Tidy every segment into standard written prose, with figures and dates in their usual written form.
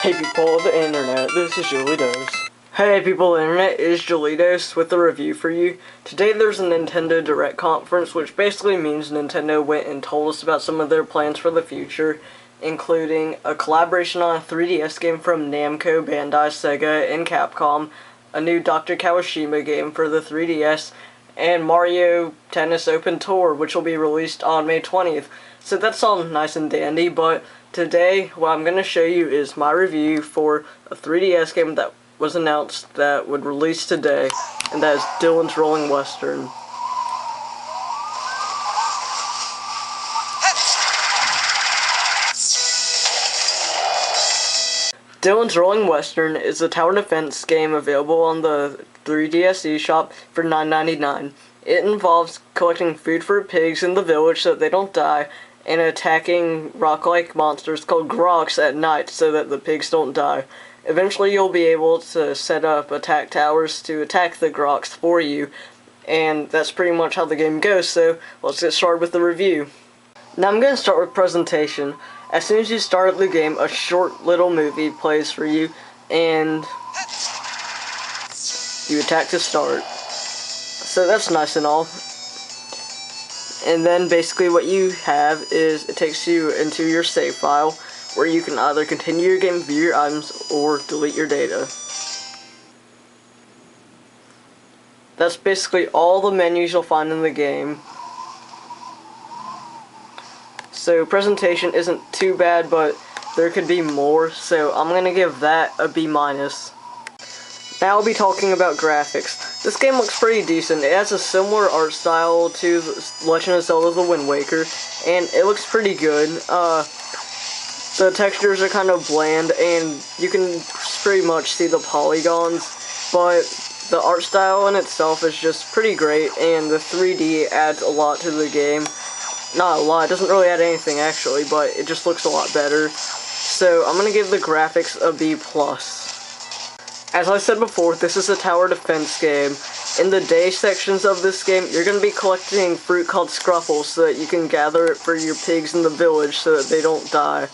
Hey people of the internet, this is JuLeDoS. Hey people of the internet, it is JuLeDoS with a review for you. Today there's a Nintendo Direct conference, which basically means Nintendo went and told us about some of their plans for the future, including a collaboration on a 3DS game from Namco, Bandai, Sega, and Capcom, a new Dr. Kawashima game for the 3DS, and Mario Tennis Open Tour, which will be released on May 20th. So that's all nice and dandy, but today what I'm going to show you is my review for a 3DS game that was announced that would release today, and that is Dillon's Rolling Western. Dillon's Rolling Western is a tower defense game available on the 3DS eShop for $9.99. It involves collecting food for pigs in the village so that they don't die, and attacking rock-like monsters called groks at night so that the pigs don't die. Eventually you'll be able to set up attack towers to attack the groks for you, and that's pretty much how the game goes, so let's get started with the review. Now I'm going to start with presentation. As soon as you start the game, a short little movie plays for you, and you attack to start. So that's nice and all. And then basically what you have is it takes you into your save file where you can either continue your game, view your items, or delete your data. That's basically all the menus you'll find in the game. So presentation isn't too bad, but there could be more, so I'm going to give that a B-. Now I'll be talking about graphics. This game looks pretty decent. It has a similar art style to Legend of Zelda The Wind Waker, and it looks pretty good. The textures are kind of bland, and you can pretty much see the polygons, but the art style in itself is just pretty great, and the 3D adds a lot to the game. Not a lot, it doesn't really add anything actually, but it just looks a lot better. So I'm going to give the graphics a B+. As I said before, this is a tower defense game. In the day sections of this game, you're going to be collecting fruit called scruffles so that you can gather it for your pigs in the village so that they don't die.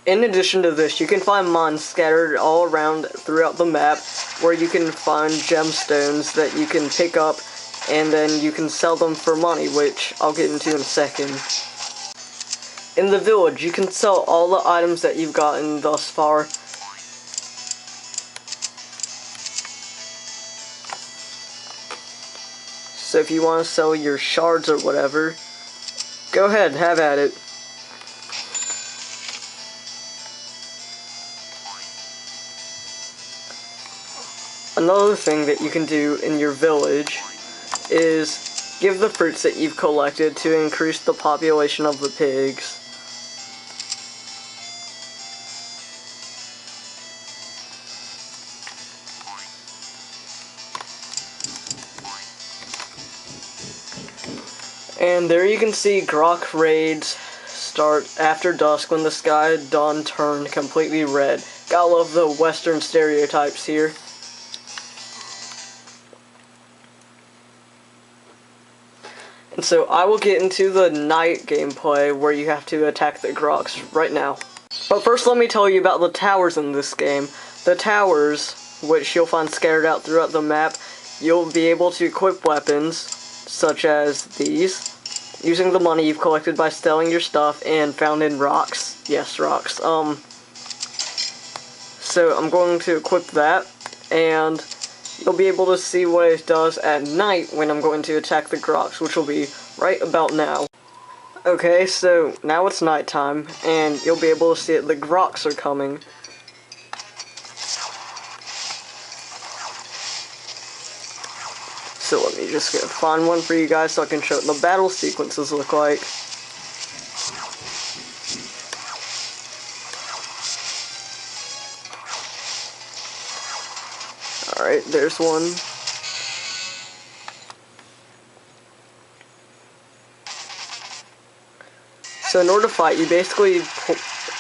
In addition to this, you can find mines scattered all around throughout the map where you can find gemstones that you can pick up, and then you can sell them for money, which I'll get into in a second. In the village, you can sell all the items that you've gotten thus far. So if you want to sell your shards or whatever, go ahead, have at it. Another thing that you can do in your village is give the fruits that you've collected to increase the population of the pigs. And there you can see grok raids start after dusk when the sky dawn turned completely red. Gotta love the Western stereotypes here. And so I will get into the night gameplay where you have to attack the groks right now. But first let me tell you about the towers in this game. The towers, which you'll find scattered out throughout the map, you'll be able to equip weapons, such as these, using the money you've collected by selling your stuff and found in rocks. Yes, rocks. So I'm going to equip that, and you'll be able to see what it does at night when I'm going to attack the groks, which will be right about now. Okay, so now it's nighttime, and you'll be able to see it. The groks are coming. So let me just find one for you guys so I can show what the battle sequences look like. Alright, there's one. So in order to fight, you basically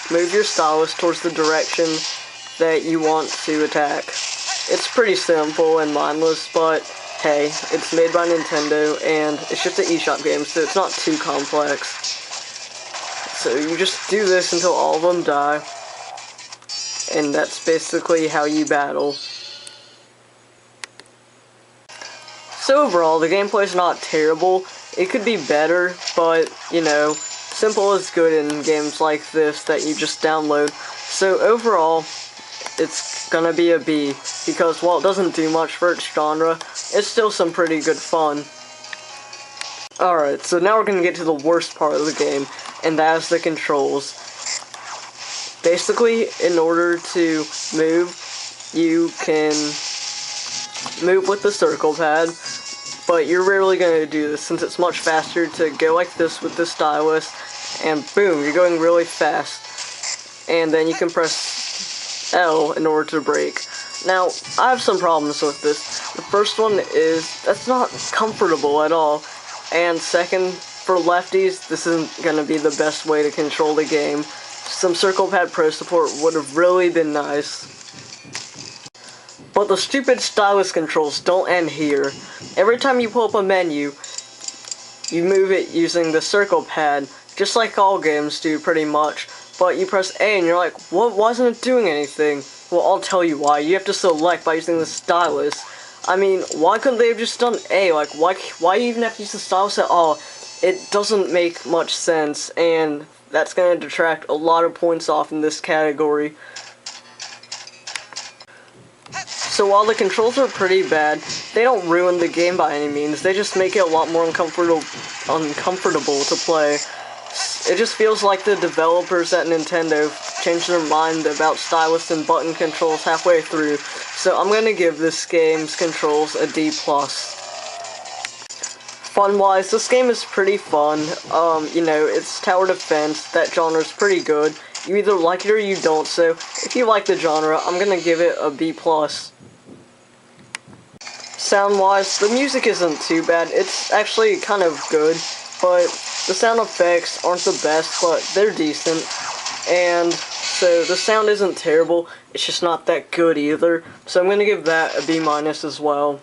move your stylus towards the direction that you want to attack. It's pretty simple and mindless, but hey, it's made by Nintendo, and it's just an eShop game, so it's not too complex. So you just do this until all of them die. and that's basically how you battle. So overall, the gameplay is not terrible. It could be better, but, you know, simple is good in games like this that you just download. So overall, it's gonna be a B, because while it doesn't do much for its genre, it's still some pretty good fun. Alright, so now we're gonna get to the worst part of the game, and that is the controls. Basically, in order to move, you can move with the circle pad, but you're rarely going to do this since it's much faster to go like this with the stylus, and boom, you're going really fast. And then you can press L in order to brake. Now, I have some problems with this. The first one is, that's not comfortable at all. And second, for lefties, this isn't going to be the best way to control the game. Some Circle Pad Pro support would have really been nice. But the stupid stylus controls don't end here. Every time you pull up a menu, you move it using the circle pad, just like all games do pretty much. But you press A and you're like, what, why isn't it doing anything? Well, I'll tell you why. You have to select by using the stylus. I mean, why couldn't they have just done A? Like, why even have to use the stylus at all? It doesn't make much sense, and that's going to detract a lot of points off in this category. So while the controls are pretty bad, they don't ruin the game by any means. They just make it a lot more uncomfortable to play. It just feels like the developers at Nintendo changed their mind about stylus and button controls halfway through. So I'm gonna give this game's controls a D+. Fun-wise, this game is pretty fun. You know, it's tower defense. That genre is pretty good. You either like it or you don't, so if you like the genre, I'm gonna give it a B+. Sound-wise, the music isn't too bad. It's actually kind of good, but the sound effects aren't the best, but they're decent. And so the sound isn't terrible, it's just not that good either. So I'm gonna give that a B- as well.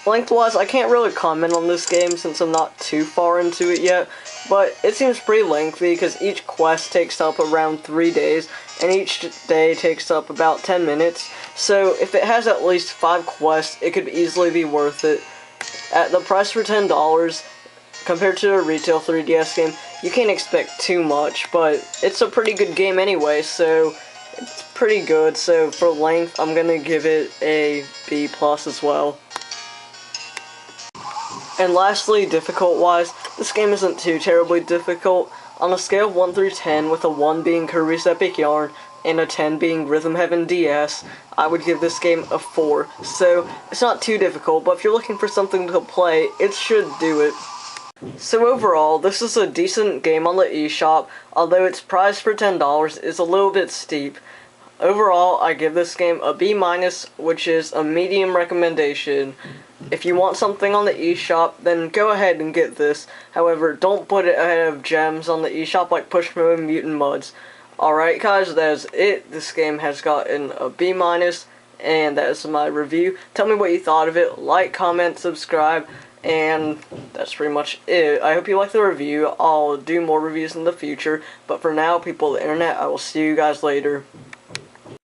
Lengthwise, I can't really comment on this game since I'm not too far into it yet, but it seems pretty lengthy because each quest takes up around 3 days, and each day takes up about 10 minutes, so if it has at least 5 quests, it could easily be worth it. At the price for $10, compared to a retail 3DS game, you can't expect too much, but it's a pretty good game anyway, so it's pretty good. So for length, I'm gonna give it a B+ as well. And lastly, difficult-wise, this game isn't too terribly difficult. On a scale of 1 through 10, with a 1 being Kirby's Epic Yarn, and a 10 being Rhythm Heaven DS, I would give this game a 4. So, it's not too difficult, but if you're looking for something to play, it should do it. So overall, this is a decent game on the eShop, although its price for $10 is a little bit steep. Overall, I give this game a B-, which is a medium recommendation. If you want something on the eShop, then go ahead and get this. However, don't put it ahead of gems on the eShop like Pushmo and Mutant Muds. Alright guys, that is it. This game has gotten a B-, and that is my review. Tell me what you thought of it. Like, comment, subscribe, and that's pretty much it. I hope you liked the review. I'll do more reviews in the future, but for now, people of the internet, I will see you guys later.